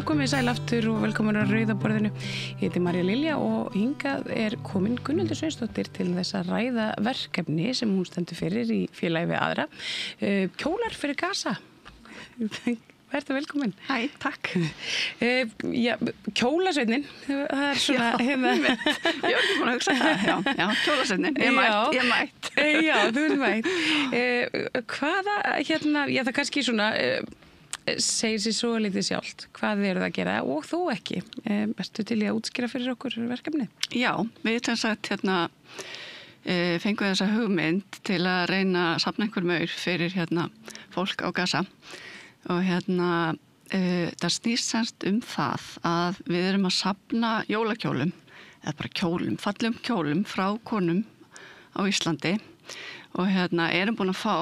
komið sæl aftur og velkomin að Rauða borðinu. Ég heiti Marja Lilja og hingað komin Gunnhildur Sveinsdóttir til þess að ræða verkefni sem hún stendur fyrir í félagi við aðra. Kjólar fyrir Gaza. Vertu velkomin. Hæ, takk. Kjólasveinninn, það svona... Ég var ekki búin að hugsa það. Já, kjólasveinninn, ég mætt. Já, þú ert mætt. Hvaða, það kannski svona... segir sér svo litið sjálft. Hvað eru það að gera og þú ekki? Ertu til í að útskýra fyrir okkur verkefni? Já, við fengum þessa hugmynd til að reyna að safna einhver maur fyrir fólk á Gaza. Og það snýst semst það að við erum að safna jólakjólum, eða bara kjólum, fallegum kjólum frá konum á Íslandi og erum búin að fá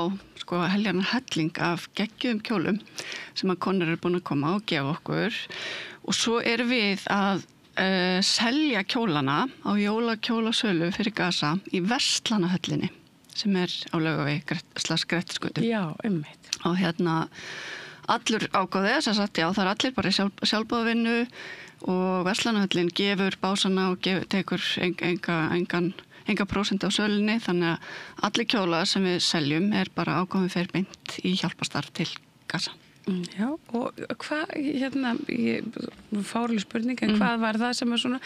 heljarnar helling af geggjuðum kjólum sem að konur eru búin að koma og gefa okkur og svo erum við að selja kjólana á jólakjólasölu fyrir Gaza í Verslunarhöllinni sem er á Laugavegi /Grettisgötu. Já, einmitt. Og allur ágóði þess að það er allir bara sjálfboðavinnu og Verslunarhöllin gefur básana og tekur enga prósent á sölunni, þannig að allir kjólar sem við seljum er bara ágóðum fyrir beint í hjálparstarf til Gaza. Já, og hvað, fárlega spurning, en hvað var það sem var svona,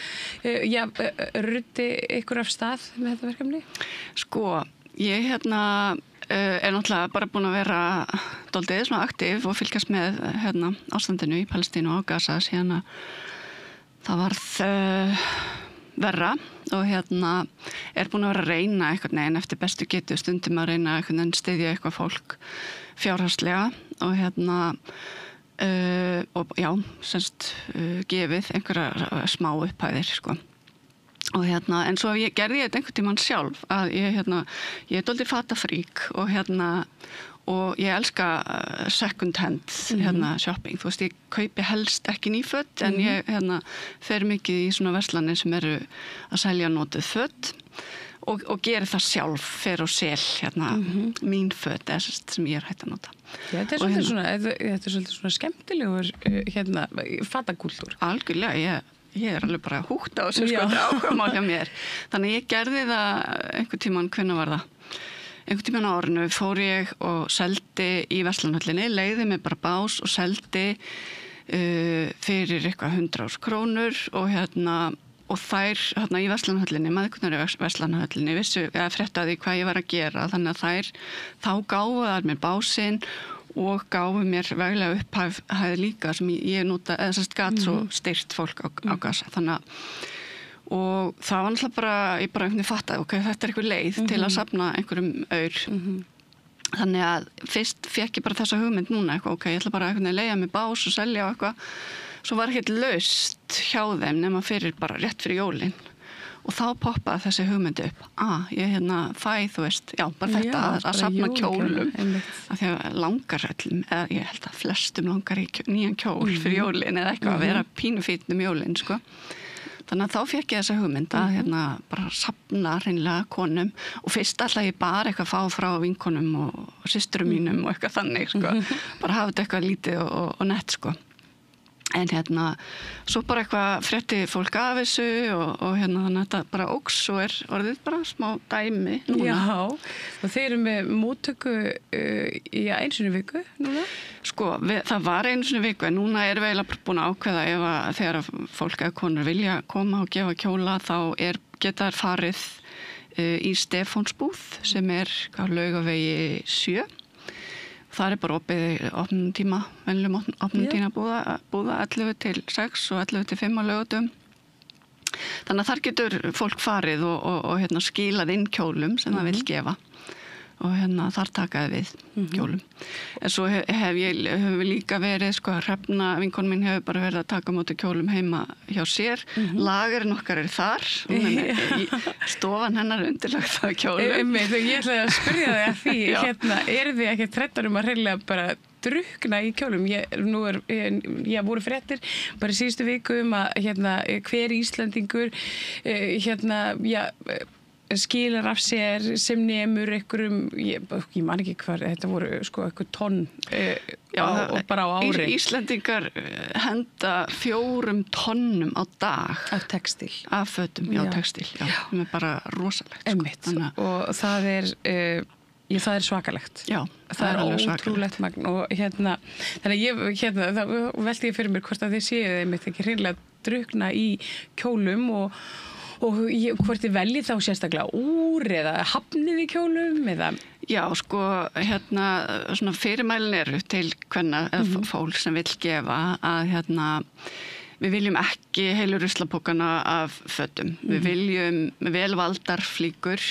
ruddi ykkur af stað með þetta verkefni? Ég er náttúrulega bara búin að vera dálítið svona aktív og fylgjast með ástandinu í Palestínu og á Gaza síðan að það varð verra og er búin að vera að reyna einhvern veginn eftir bestu getu stundum að reyna einhvern veginn styðja eitthvað fólk fjárhagslega og gefið einhverja smá upphæðir og en svo gerði ég þetta einhvern tímann sjálf að ég er dálítið fatafrík og ég elska second hand shopping. Þú veist, ég kaupi helst ekki ný föt en ég fer mikið í svona verslanir sem eru að selja notuð föt og geri það sjálf, fer og sel mín föt sem ég er hætt að nota. Þetta er svolítið svona skemmtilegur fatakúltúr. Algjörlega, ég er alveg bara húgt á þessu þetta áhugamál hjá mér. Þannig ég gerði það einhvern tímann, hvenær var það? Einhvern tímann á árinu fór ég og seldi í Verslunarhöllinni, leigði mig bara bás og seldi fyrir eitthvað 100.000 krónur og þær í Verslunarhöllinni, maðurkunnari í Verslunarhöllinni vissu að fréttaði hvað ég var að gera, þannig að þá gáfu þær mér básinn og gáfu mér veglega upphæð líka sem ég nota, eða gat svo styrt fólk á Gaza. Og það var náttúrulega bara, ég bara einhvern veginn fattaði, þetta er einhver leið til að safna einhverjum aur. Þannig að fyrst fékk ég bara þessa hugmynd núna, ég ætla bara einhvern veginn að leigja mig bás og selja og eitthvað. Svo var ekkert laust hjá þeim nema bara rétt fyrir jólin. Og þá poppaði þessi hugmyndi upp. Ég fæ, þú veist, bara þetta að safna kjólum. Af því að langar öllum, eða ég held að flestum langar í nýjan kjól fyrir jólin eða eitthvað að vera pínufítnum jólin, Þannig að þá fékk ég þessa hugmynd að bara safna hreinlega konum og fyrst alltaf ég bara eitthvað fá frá vinkonum og systurum mínum og eitthvað þannig, Bara hafa þetta eitthvað lítið og nett, En svo bara eitthvað frétti fólk af þessu og þannig að þetta bara óks og er orðið bara smá dæmi núna. Já, og þeir eru með móttöku í einu sinni viku núna? Það var einu sinni viku en núna erum við eiginlega búin að ákveða þegar fólk eða konur vilja koma og gefa kjóla þá geta þær farið í Stefánsbúð sem er á Laugavegi 7. Það bara opnum tíma, venjulegum opnum tíma búða 11 til 6 og 11 til 5 á laugardögum. Þannig að þar getur fólk farið og skilað inn kjólum sem það vill gefa. Og þar takaði við kjólum. En svo höfum við líka verið, Hrefna, vinkona mín hefur bara verið að taka á móti kjólum heima hjá sér. Lagerinn okkar er þar. Stofan hennar undirlagt af kjólum. Ég ætlaði að spyrja þig að því, eru þið ekki trættar um að hreinlega bara drukna í kjólum? Voru fréttir bara í síðustu viku að hver Íslendingur skilar af sér sem nemur einhverjum, ég man ekki hvað, þetta voru sko einhver tonn og bara á ári. Íslendingar henda 4 tonnum á dag. Af textíl. Af fötum, textíl, sem bara rosalegt. Einmitt, og það er svakalegt. Já, það er ótrúlegt magn og þannig það velti ég fyrir mér hvort að þið séu einmitt ekki hreinlega drukna í kjólum og hvort þið veljið þá sérstaklega úr eða hafnið í kjólum eða... Já, sko, svona fyrirmælin eru til kvenna eða fólk sem vill gefa að við viljum ekki heilu ruslapókana af fötum. Við viljum velvaldar flíkur,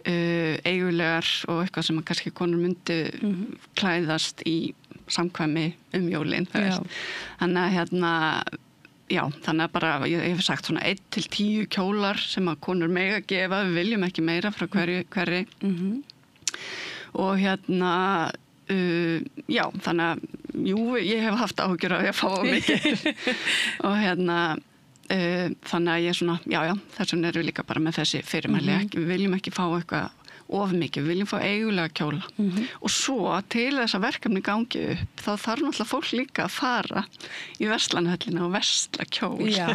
eigulegar og eitthvað sem kannski konur myndi klæðast í samkvæmi jólin. Þannig að já, þannig að bara, ég hef sagt svona 1 til 10 kjólar sem að konur mega gefa, við viljum ekki meira frá hverri. Og já, þannig að, ég hef haft áhyggjur af því að fá mikið. Og þannig að ég svona, já, þess vegna erum við líka bara með þessi fyrirmæli, við viljum ekki fá eitthvað of mikið, við viljum fá eigulega kjóla. Og svo til þess að verkefni gangi upp, þá þarf náttúrulega fólk líka að fara í verslanahöllina og versla kjól. Já.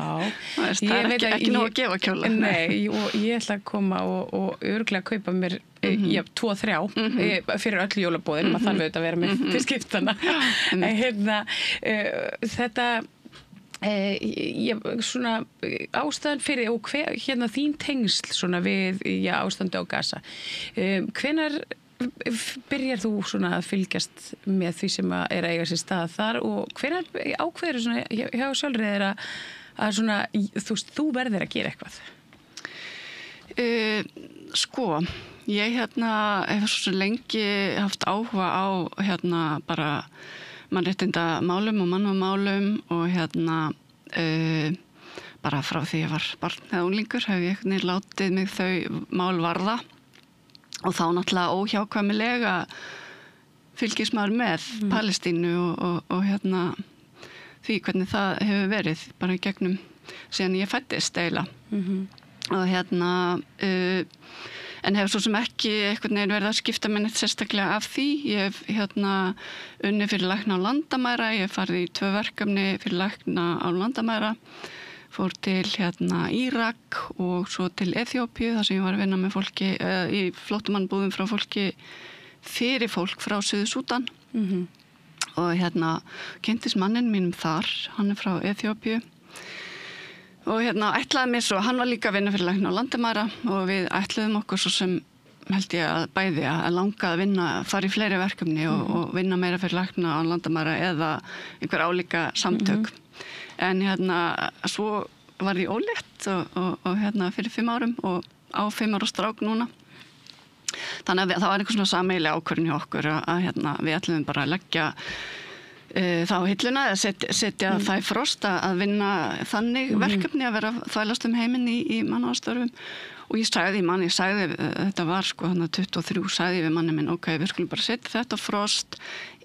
Það er ekki nóg að gefa kjóla. Nei, og ég ætla að koma og örugglega kaupa mér 2-3 fyrir öll jólabóðin, maður þarf auðvitað að vera með til skiptana. Þetta svona ástæðan fyrir og þín tengsl svona við ástandi á Gaza. Hvenær byrjar þú svona að fylgjast með því sem að eiga sér stað þar og hvenær ákveður svona hjá sjálfrið að svona þú verður að gera eitthvað? Sko, ég hef svo lengi haft áhuga á bara mannréttindamálum og mannúðarmálum og bara frá því ég var barn eða unglingur hef ég látið mig þau mál varða og þá náttúrulega óhjákvæmilega fylgist maður með Palestínu og því hvernig það hefur verið bara í gegnum síðan ég fæddist eiginlega og en hef svo sem ekki einhvern veginn verið að skipta mér neitt sérstaklega af því. Ég hef unnið fyrir lækna á landamæra, ég hef farið í 2 verkefni fyrir lækna á landamæra, fór til Írak og svo til Eþíópíu þar sem ég var að vinna með fólki í flóttamannabúðum frá fólki fyrir fólk frá Suður-Súdan og kynntist manninn mínum þar, hann er frá Eþíópíu. Og ætlaði mér svo, hann var líka að vinna fyrir lækna á landamæra og við ætluðum okkur svo sem held ég að bæði að langa að vinna, fara í fleiri verkefni og vinna meira fyrir lækna á landamæra eða einhver álíka samtök. En svo var ég ólétt og fyrir 5 árum og á 5 ára strák núna. Þannig að það var einhver svona sameiginleg ákvörðun hjá okkur að við ætluðum bara að leggja þá hilluna eða setja það í frost að vinna þannig verkefni að vera þvælast heiminn í mannúðarstörfum og ég sagði þetta var sko 23 sagði við manni minn ok, við skulum bara setja þetta á frost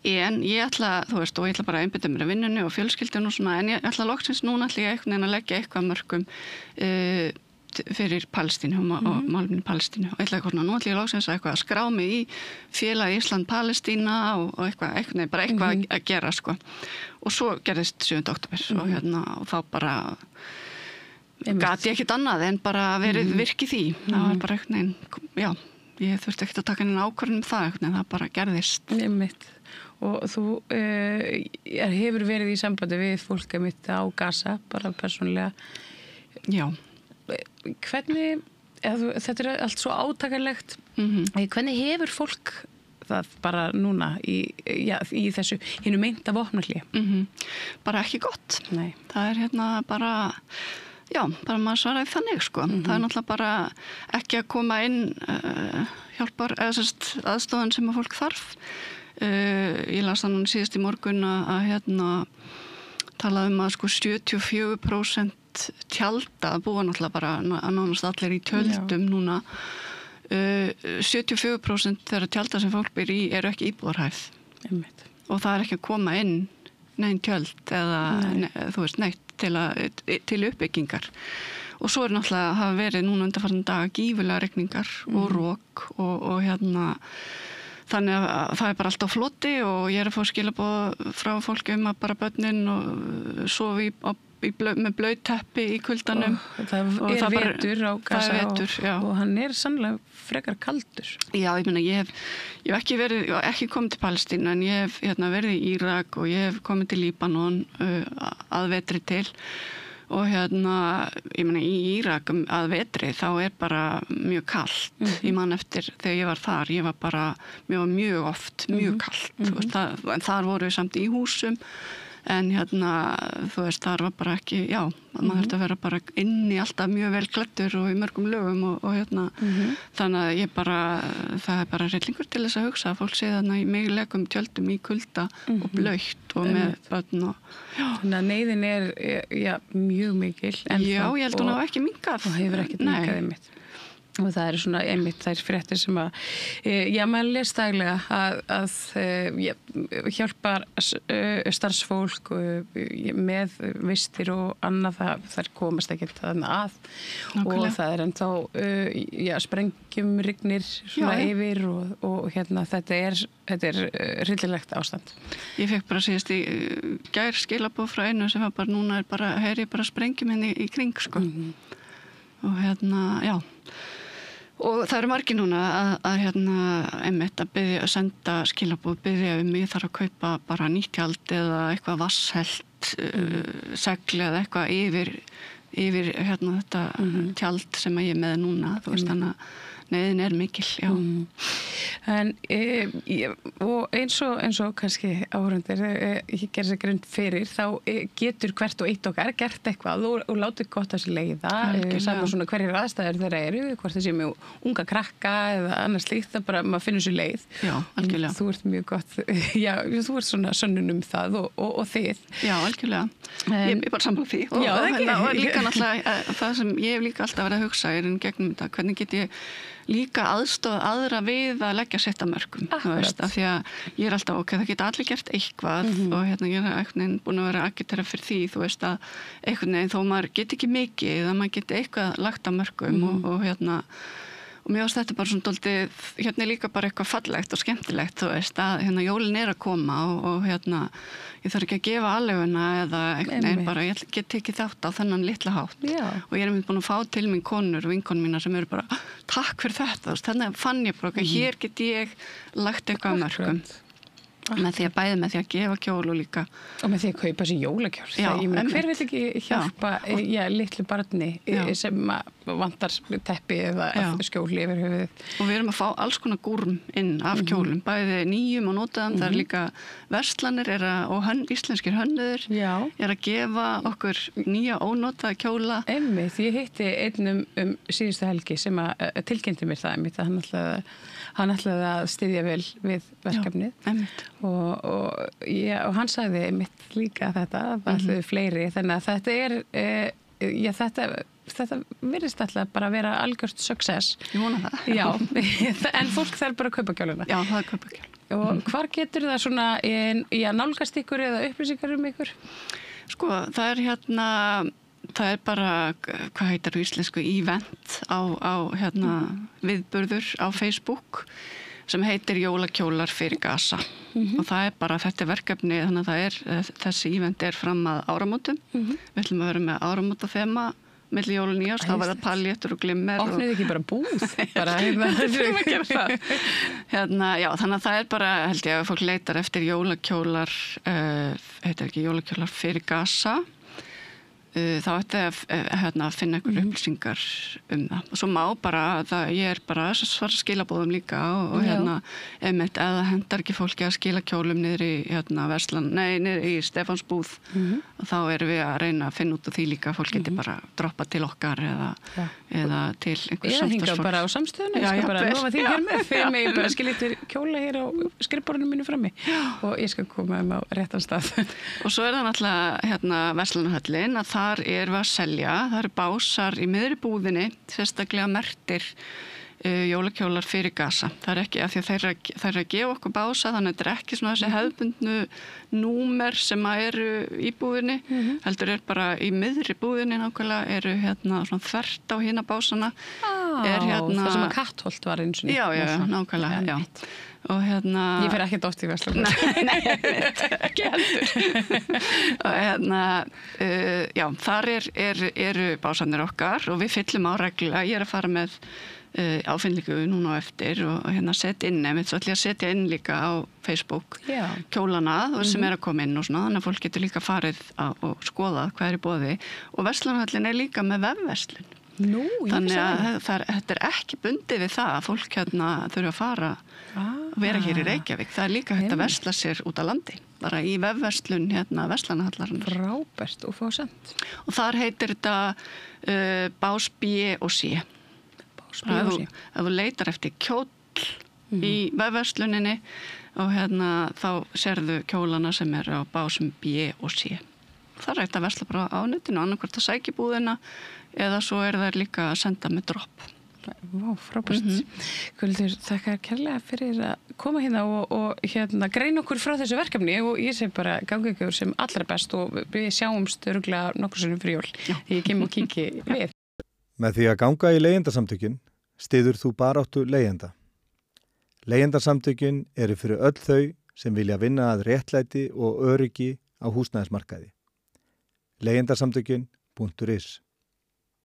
en ég ætla, og ég ætla bara að einbeita mér að vinnunni og fjölskyldunni og svona en ég ætla loksins núna ætla ég einhvern veginn að leggja eitthvað mörkum fyrir Palestínu og málefni Palestínu og nú ætla ég loksins að skrá mig í félag Ísland Palestína og eitthvað að gera sko. Og svo gerðist 7. október og þá bara gat ég ekkert annað en bara verið virk í því. Það var bara eitthvað, ég þurfti ekkert að taka inn ákvörðun það, það bara gerðist. Einmitt. Og þú hefur verið í sambandi við fólk mitt á Gaza, bara persónulega. Já. Hvernig, þetta er allt svo átakanlegt, hvernig hefur fólk það bara núna í þessu hinu meinta vopnahléi? Bara ekki gott. Nei. Það er bara maður svaraði þannig sko. Það er náttúrulega bara ekki að koma inn hjálpar aðstofan sem að fólk þarf. Ég las það núna síðast í morgun að talaði að sko 74% tjálta, búa náttúrulega bara að nánast allir í tjöldum núna 74% þeirra tjálta sem fólk býr í eru ekki íbúðarhæf og það er ekki að koma inn neinn tjöld eða neitt til uppbyggingar. Og svo náttúrulega hafa verið núna undanfarandi daga gífurlega rigningar og rok og þannig að það bara allt á floti og ég að fá skilaboð frá fólki að bara börnin og sofi með blautt teppi í kuldanum. Það vetur á Gaza og hann sannlega frekar kaldur. Já, ég meina, ég hef ekki komið til Palestínu en ég hef verið í Írak og ég hef komið til Líbanon að vetri til. Og ég meina í Írak að vetri þá bara mjög kalt. Ég man eftir þegar ég var þar, ég var mjög oft mjög kalt. En þar voru við samt í húsum, en þú veist, þar var bara ekki, maður þurfti að vera bara inni alltaf mjög vel klæddur og í mörgum lögum og þannig að það bara hryllingur til þess að hugsa að fólk sé þarna í meglegum tjöldum í kulda og blautt og með börn og þannig að neyðin mjög mikil. Já, ég held hún hafa ekki minnkað. Og hefur ekkert minnkað einmitt. Og það svona einmitt þær fréttir sem að maður les daglega að hjálpa starfsfólk með vistir og annað þær komast ekkert þarna að. Og það ennþá sprengjum rignir svona yfir og þetta er hryllilegt ástand. Ég fekk bara síðast í gær skilaboð frá einu sem var bara núna heyri ég bara sprengjum henni í kring sko. Og og það eru margir núna að einmitt að senda skilaboð, biðja ég þarf að kaupa bara nýtt tjald eða eitthvað vasshelt segl eða eitthvað yfir þetta tjald sem ég með núna, þú veist, þannig að neyðin mikil, En og eins og kannski áhorfendur ég gerði sér grunn fyrir, þá getur hvert og eitt okkar gert eitthvað og látið gott að sér leiða, saman svona hverjir aðstæður þeirra hvort þessi mjög unga krakka eða annars slíkt, það bara, maður finnur sér leið. Já, algjörlega. Þú ert mjög gott, þú ert svona sönnun það og þið. Já, algjörlega. Ég bara sammála því og líka náttúrulega það sem ég hef líka alltaf verið að hugsa gegnum þetta, hvernig get ég líka aðstoð aðra við að leggja sitt af mörkum, þú veist, af því að ég alltaf, það geta allir gert eitthvað og ég einhvern veginn búin að vera agitera fyrir því, þú veist, að einhvern veginn þó maður get ekki mikið, að maður geti eitthvað lagt af mörkum og mér finnst þetta bara svona dálítið, líka bara eitthvað fallegt og skemmtilegt, þú veist, að jólin að koma og ég þarf ekki að gefa alleguna eða einhvern veginn bara, ég get tekið þátt á þennan litla hátt. Og ég búin að fá til mín konur og vinkonur mínar sem eru bara, takk fyrir þetta, þannig fann ég bara, hér get ég lagt eitthvað af mörkum. Með því að bæði með því að gefa kjól og líka og með því að kaupa sér jólakjól. Hver vill ekki hjálpa litlu barni sem vantar teppi eða skjóli yfir höfuðið. Og við erum að fá alls konar gúrm inn af kjólum, bæði nýjum og notaðum. Það líka verslanir og íslenskir hönnuðir að gefa okkur nýja ónotaða kjóla. Einmitt, ég hitti einnum síðustu helgi sem tilkynnti mér það að hann ætlaði að styðja vel við verkefnið. Og hann sagði einmitt líka þetta, það ætlaði fleiri, þannig að þetta virðist alltaf bara að vera algjört success. Ég vona það. En fólk þarf bara að kaupa kjóluna. Já, það er kaupa kjól. Og hvar getur það svona nálgast ykkur eða upplýsingar ykkur? Sko, það er bara, hvað heitir á íslensku, event á viðburður á Facebook sem heitir Jólakjólar fyrir Gaza. Og það er bara, þetta verkefni, þannig að þessi event fram að áramótum. Við ætlum að vera með áramótaþema milli jól og nýjárs, þá var það paljettur og glimmer. Opnið ekki bara búð? Þannig að það er bara, held ég, að fólk leitar eftir jólakjólar, heitir ekki Jólakjólar fyrir Gaza. Þá ætti að finna einhver upplýsingar það. Og svo má bara, ég bara að svara skilabóðum líka og einmitt, ef það hendar ekki fólki að skila kjólum niður í niður í Stefánsbúð, þá erum við að reyna að finna út af því líka, fólk geti bara droppa til okkar eða til einhver samstagsfólk. Eða hinga bara á samstöðunni, ég skal bara lofa því hér með, þegar mig bara skiljitur kjóla hér á skrifborðinu mínu frammi og ég skal koma á réttan stað. Og svo það náttúrulega Verslunarhöllin, að þar við að selja, það eru básar í miðri búðinni, sérstaklega merktir jólakjólar fyrir Gaza. Það ekki af því að þeir eru að gefa okkur bása, þannig að þetta ekki svona þessi hefðbundnu númer sem eru í búðinni, heldur bara í miðri búðinni nákvæmlega eru svona þvert á hina básana. Það sem að Kattholt var eins og Já, nákvæmlega, já. Og Ég fer ekkert oft í Verslun. Nei, ekki heldur. Og já, þar eru básarnir okkar og við fyllum á reglulega. Ég að fara með áfinningu núna á eftir og setja inn, svo ætlum ég að setja inn líka á Facebook kjólana sem að koma inn og svona, þannig að fólk getur líka farið og skoða hvað í boði. Og Verslunarhöllin líka með vefverslun. Þannig að þetta ekki bundið við það að fólk þurfa að fara og vera hér í Reykjavík. Það líka hægt að versla sér út á landi, bara í vefverslun Verslunarhallarinnar. Frábært og fá sent. Og þar heitir þetta Bás B og C. Ef þú leitar eftir kjóll í vefversluninni og þá sérðu kjólana sem eru á básum B og C. Það er hægt að versla bara á netinu, annarkvort að sækja í búðina eða svo það líka að senda með dropp. Vá, frábært. Guðmundur, þakka kærlega fyrir að koma hérna og greina okkur frá þessu verkefni og ég segi bara gangi ykkur sem allra best og við sjáumst örugglega nokkur sinnum fyrir jól. Ég kem og kíki við. Með því að ganga í leigjendasamtökin styður þú baráttu leigjenda. Leigjendasamtökin eru fyrir öll þau sem vilja vinna að réttlæti og öryggi á húsnæðismarkaði. Leigjendasamtökin.is